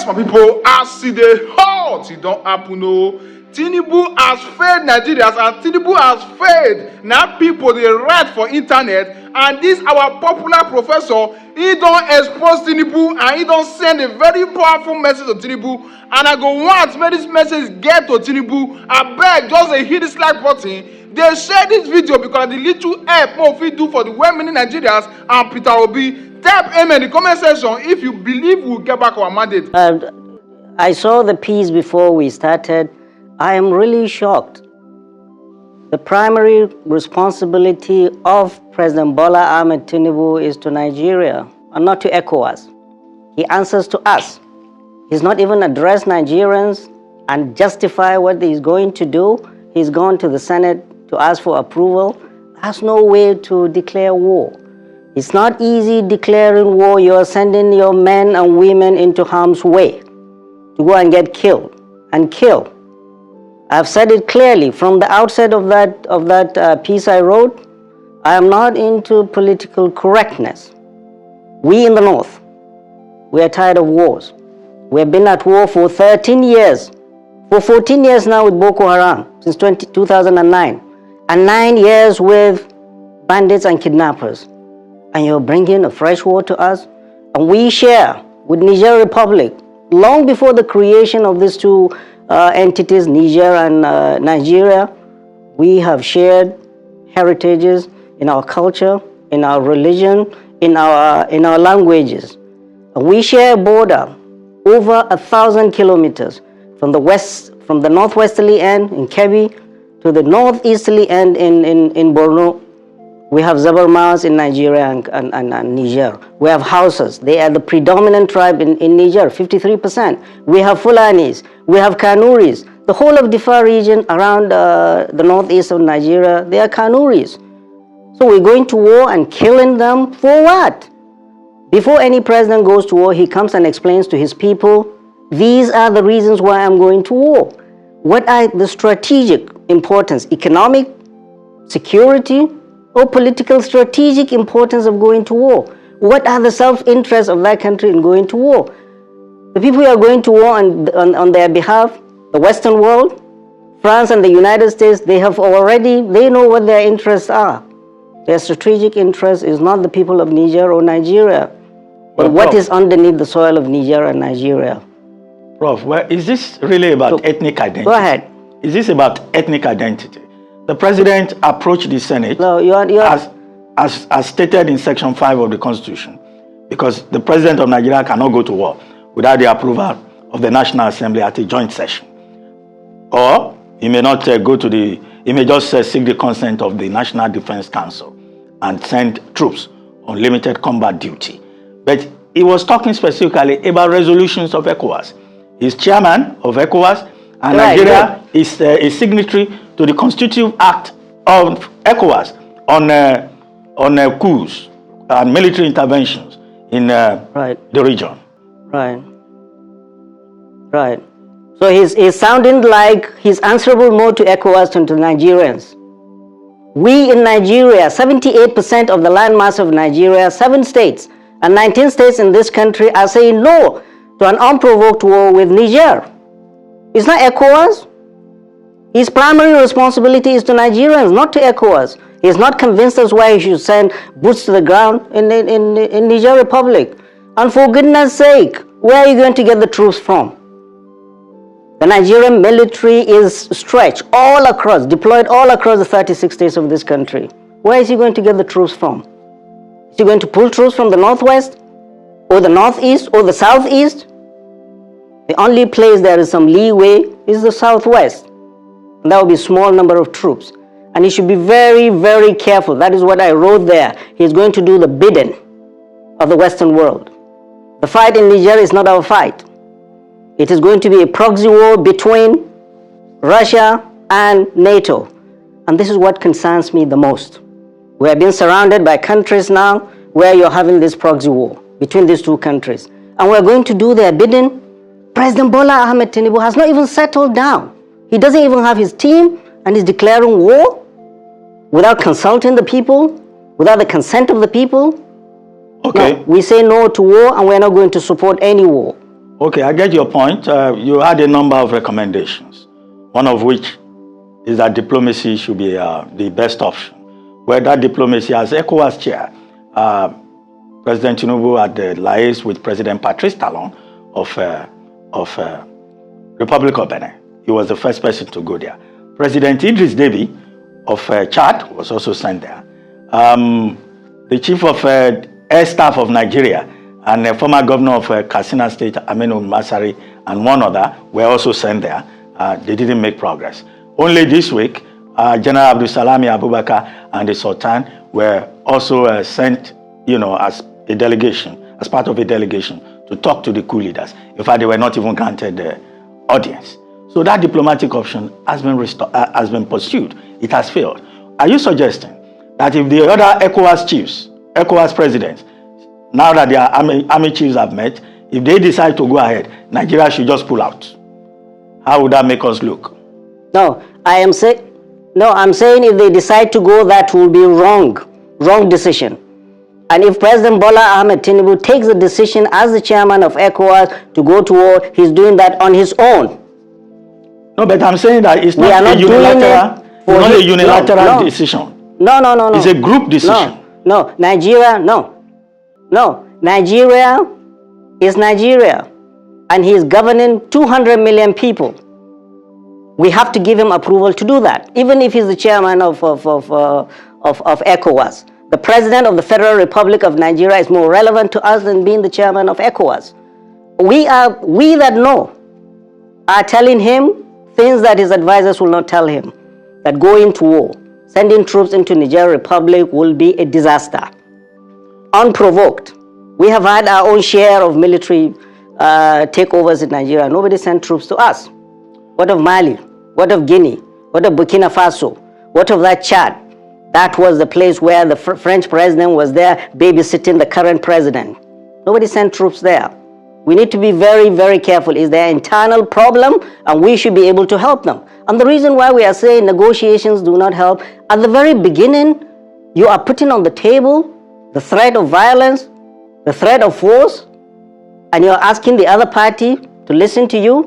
Yes, my people, as e dey hot, it don't happen. No, Tinubu has failed Nigerians, and Tinubu has failed. Now people they write for internet, and this our popular professor, he don't expose Tinubu, and he don't send a very powerful message to Tinubu. And I go want make this message get to Tinubu. I beg, just hit this like button. They share this video because the little help more fit do for the well-meaning Nigerians and Peter Obi. Type amen in the comment section if you believe we'll get back our mandate. I saw the piece before we started. I am really shocked. The primary responsibility of President Bola Ahmed Tinubu is to Nigeria and not to ECOWAS. He answers to us. He's not even addressed Nigerians and justify what he's going to do. He's gone to the Senate to ask for approval. That's no way to declare war. It's not easy declaring war. You're sending your men and women into harm's way to go and get killed and kill. I've said it clearly from the outset of that piece I wrote. I am not into political correctness. We in the North, we are tired of wars. We have been at war for 13 years, for 14 years now with Boko Haram, since 2009, and 9 years with bandits and kidnappers. And you're bringing a fresh war to us? And we share with Niger Republic, long before the creation of these two entities, Niger and Nigeria, we have shared heritages in our culture, in our religion, in our languages. And we share a border over 1,000 kilometers from the northwesterly end in Kebbi to the northeasterly end in Borno. We have Zabarmas in Nigeria and Niger. We have Hausas. They are the predominant tribe in Niger, 53%. We have Fulanis. We have Kanuris. The whole of Difa region around the northeast of Nigeria, they are Kanuris. So we're going to war and killing them for what? Before any president goes to war, he comes and explains to his people, these are the reasons why I'm going to war. What are the strategic importance, economic, security, or political strategic importance of going to war? What are the self-interests of that country in going to war? The people who are going to war on their behalf, the Western world, France and the United States, they know what their interests are. Their strategic interest is not the people of Niger or Nigeria, but what is underneath the soil of Niger and Nigeria. Prof, well, is this really about ethnic identity? Go ahead. Is this about ethnic identity? The president approached the Senate as stated in Section 5 of the Constitution, because the president of Nigeria cannot go to war without the approval of the National Assembly at a joint session. Or he may not he may just seek the consent of the National Defense Council and send troops on limited combat duty. But he was talking specifically about resolutions of ECOWAS. He's chairman of ECOWAS, and Nigeria is a signatory to the Constitutive Act of ECOWAS on coups and military interventions in the region. Right. So he's sounding like he's answerable more to ECOWAS than to Nigerians. We in Nigeria, 78% of the landmass of Nigeria, 7 states and 19 states in this country are saying no to an unprovoked war with Niger. It's not ECOWAS. His primary responsibility is to Nigerians, not to ECOWAS. He has not convinced us why he should send boots to the ground in Niger Republic. And for goodness sake, where are you going to get the troops from? The Nigerian military is stretched all across, deployed all across the 36 states of this country. Where is he going to get the troops from? Is he going to pull troops from the northwest, or the northeast, or the southeast? The only place there is some leeway is the southwest. And that will be a small number of troops. And he should be very, very careful. That is what I wrote there. He's going to do the bidding of the Western world. The fight in Niger is not our fight. It is going to be a proxy war between Russia and NATO. And this is what concerns me the most. We have been surrounded by countries now where you're having this proxy war between these two countries. And we're going to do their bidding. President Bola Ahmed Tinubu has not even settled down. He doesn't even have his team, and he's declaring war without consulting the people, without the consent of the people. Okay. No, we say no to war, and we're not going to support any war. Okay, I get your point. You had a number of recommendations, one of which is that diplomacy should be the best option. Where that diplomacy, as ECOWAS chair, President Tinubu had liaised with President Patrice Talon of Republic of Benin. He was the first person to go there. President Idris Deby of Chad was also sent there. The chief of air staff of Nigeria and the former governor of Katsina State, Aminu Masari, and one other were also sent there. They didn't make progress. Only this week, General Abdul Salami Abubakar and the Sultan were also sent, as a delegation, as part of a delegation, to talk to the coup leaders. In fact, they were not even granted the audience. So that diplomatic option has been pursued. It has failed. Are you suggesting that if the other ECOWAS chiefs, ECOWAS presidents, now that their army chiefs have met, if they decide to go ahead, Nigeria should just pull out? How would that make us look? No, I'm saying if they decide to go, that will be wrong decision. And if President Bola Ahmed Tinubu takes a decision as the chairman of ECOWAS to go to war, he's doing that on his own. No, but I'm saying that it's not a unilateral decision. No. It's a group decision. No, Nigeria is Nigeria, and he is governing 200 million people. We have to give him approval to do that, even if he's the chairman of ECOWAS. The president of the Federal Republic of Nigeria is more relevant to us than being the chairman of ECOWAS. We that know are telling him things that his advisors will not tell him, that going to war, sending troops into Niger Republic will be a disaster. Unprovoked. We have had our own share of military takeovers in Nigeria. Nobody sent troops to us. What of Mali? What of Guinea? What of Burkina Faso? What of that Chad? That was the place where the French president was there babysitting the current president. Nobody sent troops there. We need to be very, very careful. Is there an internal problem? And we should be able to help them. And the reason why we are saying negotiations do not help, at the very beginning, you are putting on the table the threat of violence, the threat of force, and you're asking the other party to listen to you.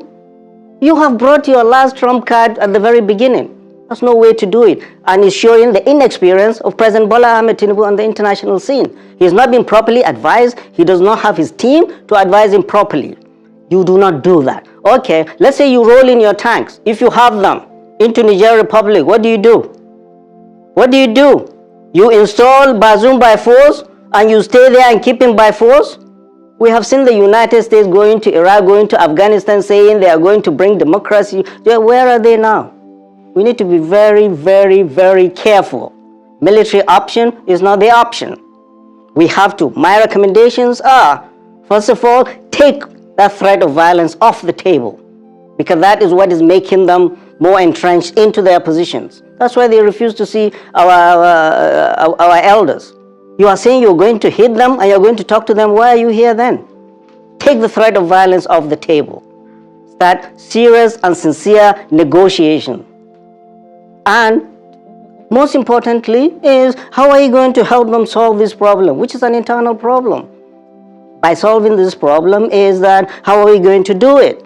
You have brought your last trump card at the very beginning. There's no way to do it. And it's showing the inexperience of President Bola Ahmed Tinubu on the international scene. He has not been properly advised. He does not have his team to advise him properly. You do not do that. Okay, let's say you roll in your tanks, if you have them, into Niger Republic. What do you do? What do you do? You install Bazoum by force and you stay there and keep him by force? We have seen the United States going to Iraq, going to Afghanistan, saying they are going to bring democracy. Where are they now? We need to be very, very, very careful. Military option is not the option. We have to. My recommendations are, first of all, take that threat of violence off the table, because that is what is making them more entrenched into their positions. That's why they refuse to see our elders. You are saying you're going to hit them and you're going to talk to them. Why are you here then? Take the threat of violence off the table. Start serious and sincere negotiation. And most importantly is, how are you going to help them solve this problem, which is an internal problem? By solving this problem is that, how are we going to do it?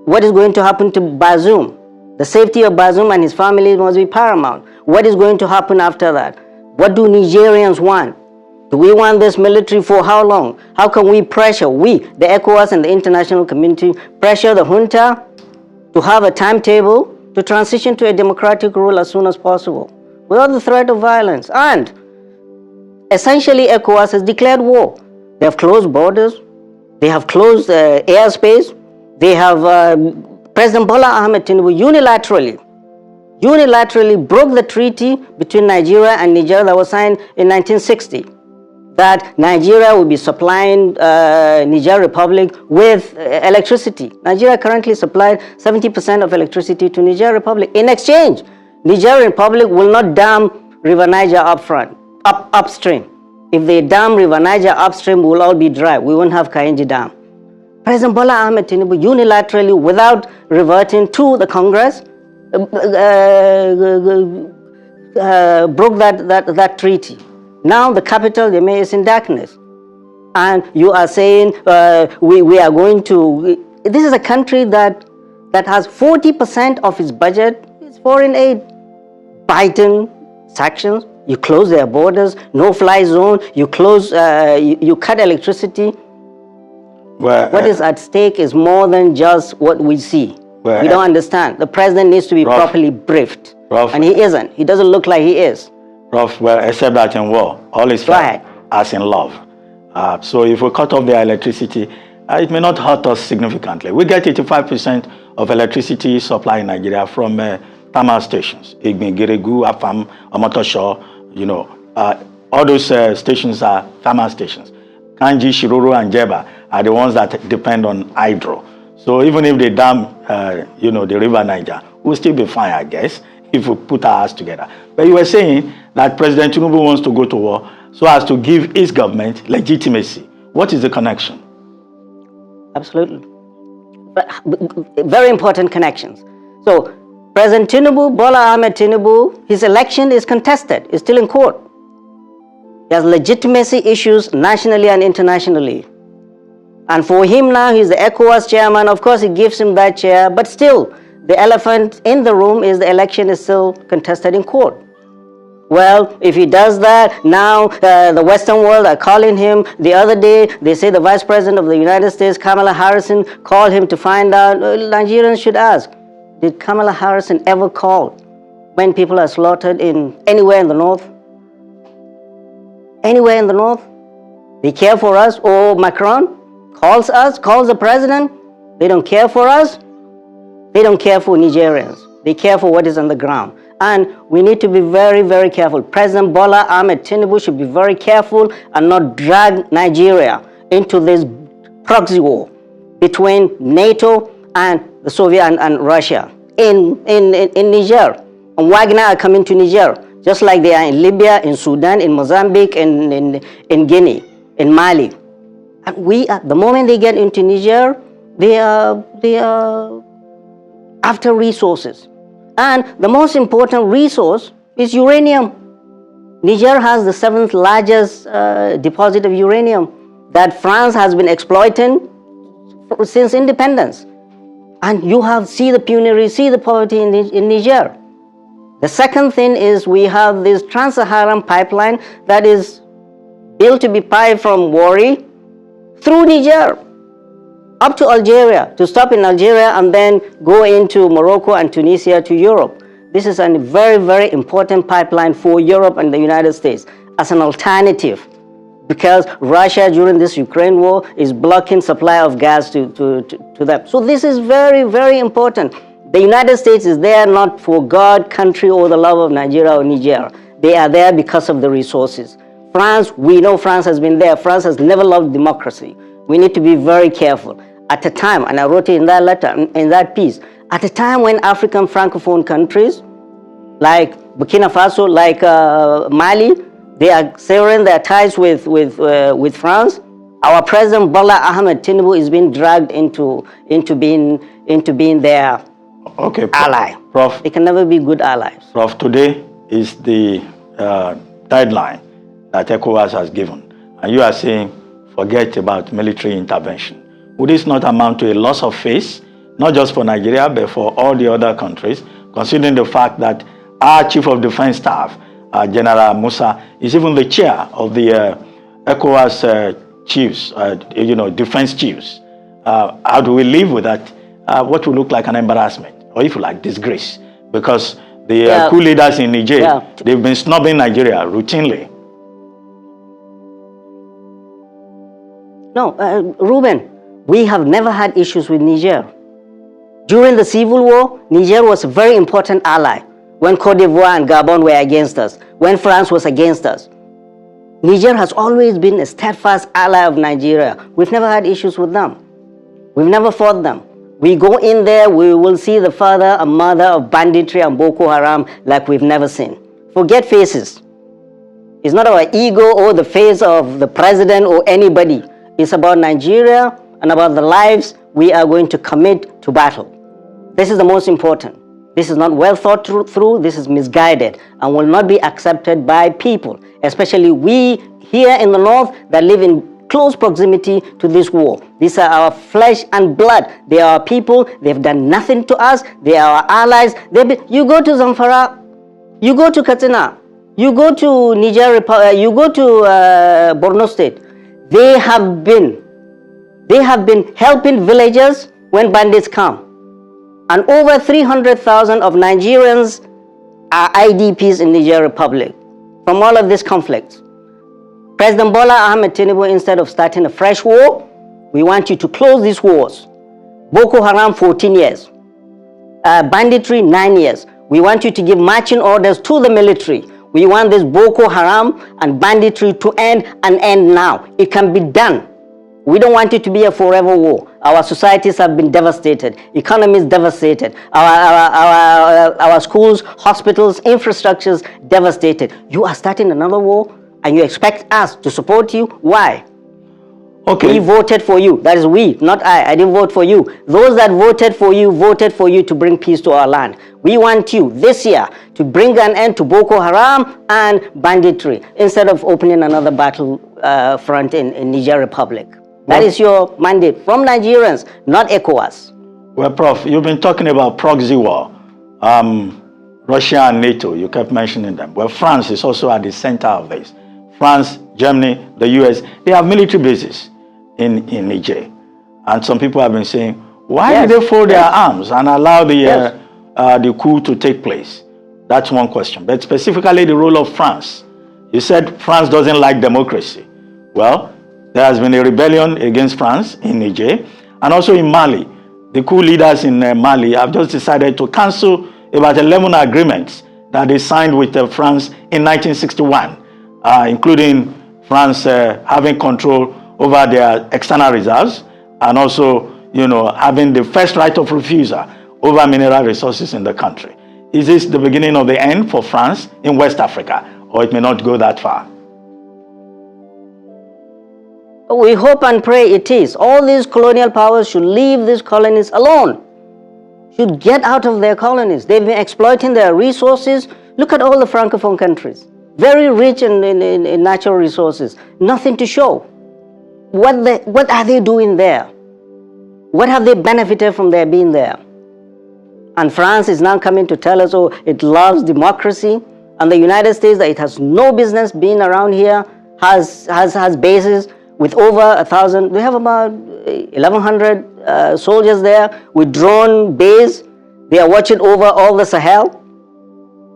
What is going to happen to Bazoum? The safety of Bazoum and his family must be paramount. What is going to happen after that? What do Nigerians want? Do we want this military for how long? How can we pressure, the ECOWAS and the international community, pressure the junta to have a timetable to transition to a democratic rule as soon as possible, without the threat of violence? And essentially, ECOWAS has declared war. They have closed borders. They have closed airspace. They have, President Bola Ahmed Tinubu unilaterally broke the treaty between Nigeria and Niger that was signed in 1960, that Nigeria will be supplying Niger Republic with electricity. Nigeria currently supplied 70% of electricity to Niger Republic. In exchange, Niger Republic will not dam River Niger upstream. If they dam River Niger upstream, we will all be dry. We won't have Kainji Dam. President Bola Ahmed Tinubu unilaterally, without reverting to the Congress, broke that treaty. Now the capital, Niamey, is in darkness. And you are saying we are going to this is a country that has 40% of its budget is foreign aid. Biden sanctions, you close their borders, no-fly zone, you close, you cut electricity. Well, what is at stake is more than just what we see. Well, we don't understand. The president needs to be properly briefed. And he isn't. He doesn't look like he is. Prof, well, except that in war, all is fair as in love. So if we cut off their electricity, it may not hurt us significantly. We get 85% of electricity supply in Nigeria from thermal stations. Igbi, Giregu, Afam, Omotosho, you know, all those stations are thermal stations. Kanji, Shiroro, and Jeba are the ones that depend on hydro. So even if they dam, you know, the river Niger, we'll still be fine, I guess, if we put our hearts together. But you were saying that President Tinubu wants to go to war so as to give his government legitimacy. What is the connection? Absolutely. Very important connections. So President Tinubu, Bola Ahmed Tinubu, his election is contested, is still in court. He has legitimacy issues nationally and internationally. And for him now, he's the ECOWAS chairman. Of course, it gives him that chair, but still, the elephant in the room is the election is still contested in court. Well, if he does that, now the Western world are calling him. The other day, they say the Vice President of the United States, Kamala Harris, called him to find out. Nigerians should ask, did Kamala Harris ever call when people are slaughtered anywhere in the north? Anywhere in the north? They care for us? Or Macron calls us, calls the president? They don't care for us? They don't care for Nigerians. They care for what is on the ground. And we need to be very, very careful. President Bola Ahmed Tinubu should be very careful and not drag Nigeria into this proxy war between NATO and the Soviet and Russia in Niger. And Wagner are coming to Niger, just like they are in Libya, in Sudan, in Mozambique, in Guinea, in Mali. And the moment they get into Niger, they are after resources. And the most important resource is uranium. Niger has the 7th largest deposit of uranium that France has been exploiting since independence. And you see the penury, see the poverty in Niger. The second thing is we have this Trans-Saharan pipeline that is built to be piped from Warri through Niger up to Algeria, to stop in Algeria and then go into Morocco and Tunisia to Europe. This is a very, very important pipeline for Europe and the United States as an alternative, because Russia during this Ukraine war is blocking supply of gas to them. So this is very, very important. The United States is there not for God, country, or the love of Nigeria or Niger. They are there because of the resources. France, we know France has been there. France has never loved democracy. We need to be very careful. At a time, and I wrote it in that letter, in that piece, at a time when African Francophone countries like Burkina Faso, like Mali, they are severing their ties with France, our President Bola Ahmed Tinubu is being dragged into being their ally. Prof, they can never be good allies. Prof, today is the deadline that ECOWAS has given, and you are saying forget about military intervention. Would this not amount to a loss of face, not just for Nigeria, but for all the other countries, considering the fact that our Chief of Defense Staff, General Musa, is even the chair of the ECOWAS chiefs, defense chiefs? How do we live with that? What will look like an embarrassment, or if you like, disgrace? Because the coup leaders in Niger, they've been snubbing Nigeria routinely. No, Ruben, we have never had issues with Niger. During the Civil War, Niger was a very important ally. When Cote d'Ivoire and Gabon were against us, when France was against us, Niger has always been a steadfast ally of Nigeria. We've never had issues with them. We've never fought them. We go in there, we will see the father and mother of banditry and Boko Haram like we've never seen. Forget faces. It's not our ego or the face of the president or anybody. It's about Nigeria and about the lives we are going to commit to battle. This is the most important. This is not well thought through, this is misguided and will not be accepted by people, especially we here in the north that live in close proximity to this war. These are our flesh and blood. They are our people. They've done nothing to us. They are our allies. You go to Zamfara, you go to Katsina, you go to Niger, you go to Borno State. They have been helping villagers when bandits come. And over 300,000 of Nigerians are IDPs in Niger Republic from all of these conflicts. President Bola Ahmed Tinubu, instead of starting a fresh war, we want you to close these wars. Boko Haram, 14 years. Banditry, 9 years. We want you to give marching orders to the military. We want this Boko Haram and banditry to end and end now. It can be done. We don't want it to be a forever war. Our societies have been devastated. Economies devastated. Our schools, hospitals, infrastructures devastated. You are starting another war and you expect us to support you? Why? Okay. We voted for you. That is we, not I. I didn't vote for you. Those that voted for you to bring peace to our land. We want you this year to bring an end to Boko Haram and banditry instead of opening another battle front in Niger Republic. That is your mandate from Nigerians, not ECOWAS. Well, Prof, you've been talking about proxy war. Russia and NATO, you kept mentioning them. Well, France is also at the center of this. France, Germany, the US, they have military bases in Niger. And some people have been saying, why did they fold their arms and allow the coup to take place? That's one question. But specifically the role of France. You said France doesn't like democracy. Well, there has been a rebellion against France in Niger and also in Mali. The coup leaders in Mali have just decided to cancel about 11 agreements that they signed with France in 1961, including France having control over their external reserves and also, having the first right of refusal over mineral resources in the country. Is this the beginning of the end for France in West Africa, or it may not go that far? We hope and pray it is. All these colonial powers should leave these colonies alone. Should get out of their colonies. They've been exploiting their resources. Look at all the Francophone countries. Very rich in natural resources. Nothing to show. What are they doing there? What have they benefited from their being there? And France is now coming to tell us, oh, it loves democracy. And the United States, that it has no business being around here, has bases with over 1,000, we have about 1,100 soldiers there with drone base. They are watching over all the Sahel.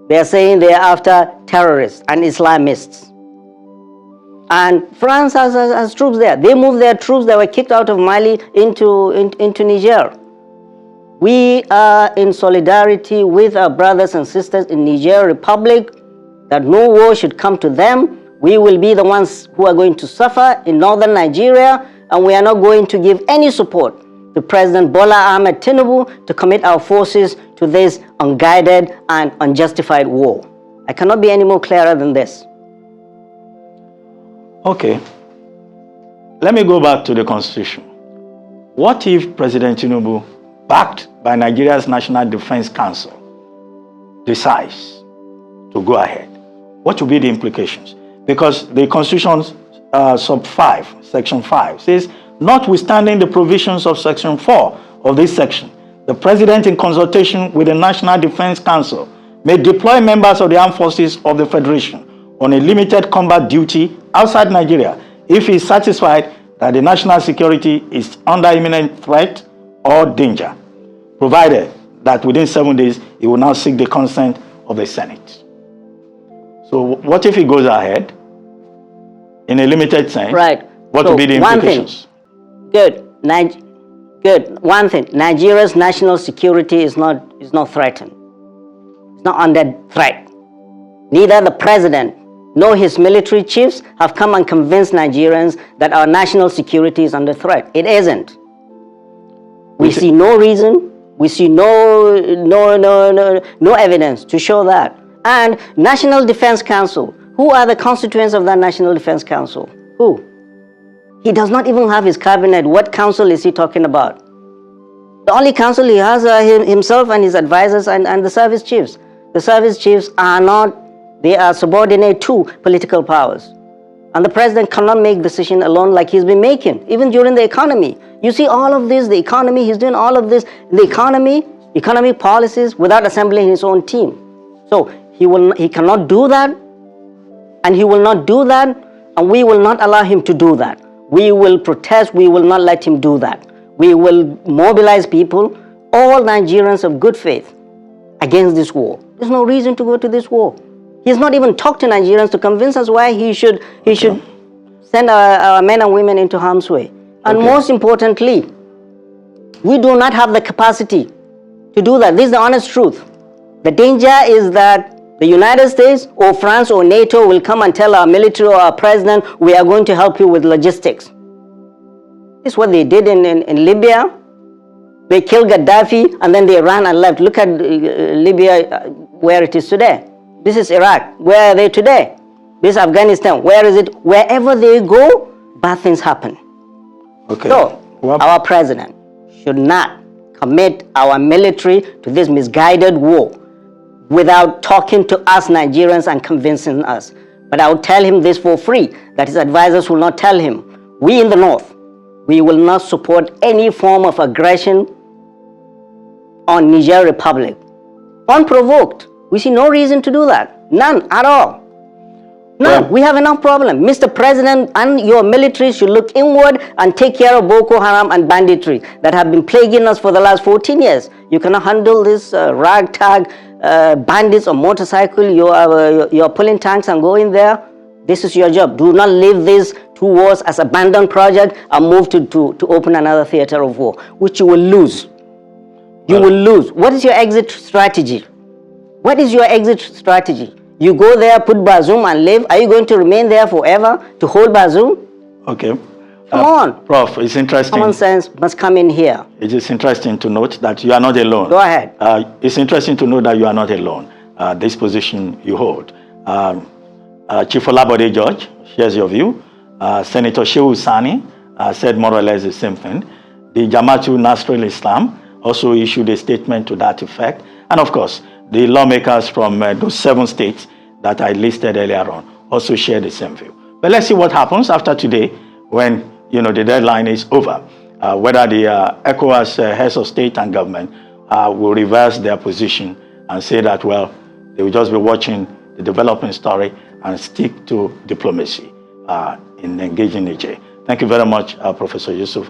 They are saying they are after terrorists and Islamists. And France has troops there. They moved their troops that were kicked out of Mali into Niger. We are in solidarity with our brothers and sisters in Niger Republic that no war should come to them. We will be the ones who are going to suffer in northern Nigeria, and we are not going to give any support to President Bola Ahmed Tinubu to commit our forces to this unguided and unjustified war. I cannot be any more clearer than this. Okay. Let me go back to the Constitution. What if President Tinubu, backed by Nigeria's National Defense Council, decides to go ahead? What will be the implications? Because the Constitution's sub 5, section 5, says, notwithstanding the provisions of section 4 of this section, the President, in consultation with the National Defense Council, may deploy members of the armed forces of the Federation on a limited combat duty outside Nigeria if he is satisfied that the national security is under imminent threat or danger, provided that within 7 days he will now seek the consent of the Senate. So what if he goes ahead in a limited sense? Right. What will be the implications? Good. One thing. Nigeria's national security is not threatened. It's not under threat. Neither the president nor his military chiefs have come and convinced Nigerians that our national security is under threat. It isn't. We see no reason. We see no evidence to show that. And National Defense Council, who are the constituents of that National Defense Council? Who? He does not even have his cabinet. What council is he talking about? The only council he has himself and his advisors and the service chiefs. The service chiefs are not, they are subordinate to political powers. And the president cannot make decisions alone like he's been making, even during the economy. You see all of this, the economy, he's doing all of this, the economic policies without assembling his own team. So he cannot do that, and he will not do that, and we will not allow him to do that. We will protest, we will not let him do that. We will mobilize people, all Nigerians of good faith, against this war. There's no reason to go to this war. He's not even talked to Nigerians to convince us why he should send our men and women into harm's way. And most importantly, we do not have the capacity to do that. This is the honest truth. The danger is that the United States or France or NATO will come and tell our military or our president, we are going to help you with logistics. This is what they did in Libya. They killed Gaddafi and then they ran and left. Look at Libya, where it is today. This is Iraq. Where are they today? This is Afghanistan. Where is it? Wherever they go, bad things happen. Okay. So, our president should not commit our military to this misguided war without talking to us Nigerians and convincing us. But I will tell him this for free, that his advisors will not tell him. We in the North, we will not support any form of aggression on Niger Republic. Unprovoked. We see no reason to do that. None at all. None. We have enough problem. Mr. President and your military should look inward and take care of Boko Haram and banditry that have been plaguing us for the last 14 years. You cannot handle this ragtag bandits on motorcycle. You are pulling tanks and going there. This is your job. Do not leave these two wars as abandoned project and move to open another theater of war, which you will lose. You will lose. What is your exit strategy? What is your exit strategy? You go there, put Bazoum and live. Are you going to remain there forever to hold Bazoum? Okay. Come on. Prof, it's interesting. Common sense must come in here. It is interesting to note that you are not alone. Go ahead. It's interesting to know that you are not alone. This position you hold. Chief Olabode George shares your view. Senator Shehu Sani said more or less the same thing. The Jamaatul Nasrul Islam also issued a statement to that effect. And of course, the lawmakers from those 7 states that I listed earlier on also share the same view. But let's see what happens after today when the deadline is over. Whether the ECOWAS heads of state and government will reverse their position and say that, well, they will just be watching the development story and stick to diplomacy in engaging Niger. Thank you very much, Professor Yusuf.